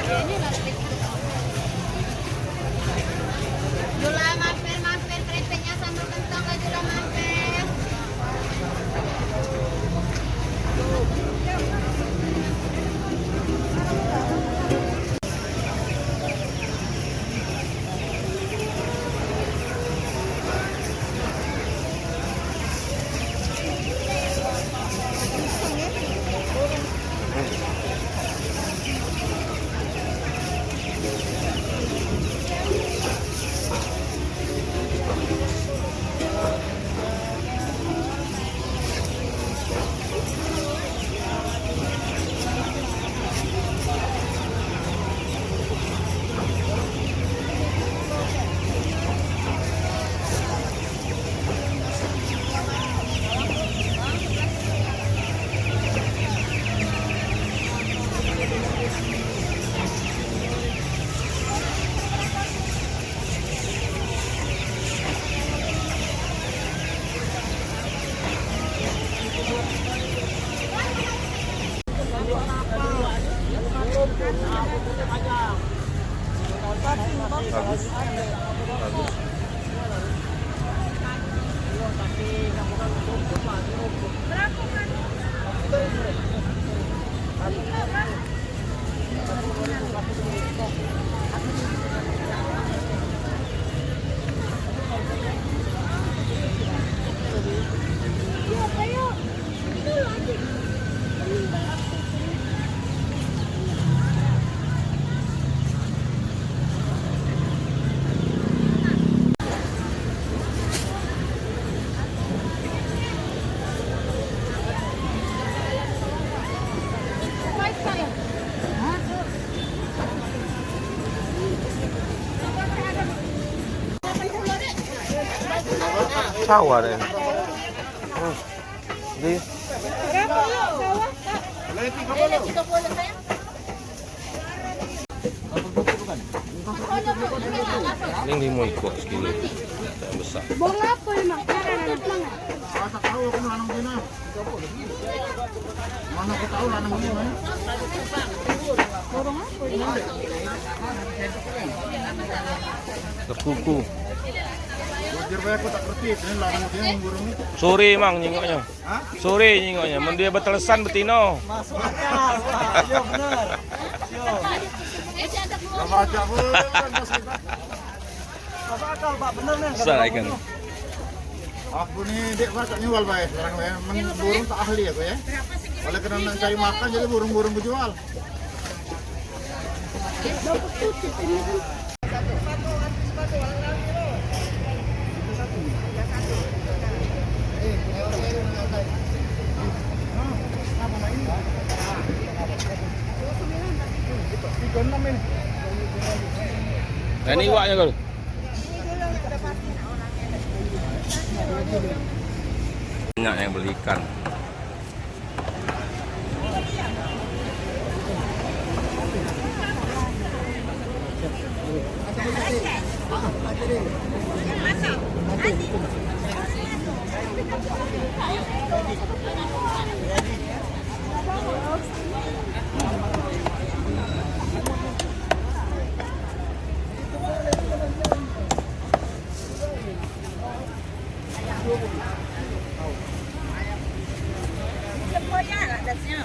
Jula mampir keripiknya sambal kentang ke Jula mampir. Bagus. Bagus. Sawah deh. Di. Berapa yuk sawah, Kak? 30 sayang. Ini 5 ikut sekilo. Yang besar. Bong apa ya, Mak? Tak tahu aku lanang dina. Mana aku tahu lanang dina. Borong apa ya? Terkuku. Wajar bae aku tak ngerti, ini lanang dina burung. Sore mang nyingoknya. Hah? Sore nyingoknya. Men dia betelesan betino. Masuk akal. Iya benar. Enggak baca pun masuk akal, Pak. Bener nih. Besar ikan. Aku nih dek tak nyual bae sekarang bae. Men burung tak ahli aku ya. Oleh karena nak cari makan jadi burung-burung berjual. Nah, ini iwaknya kalau. Banyak yang beli ikan. Semuanya ada dasnya.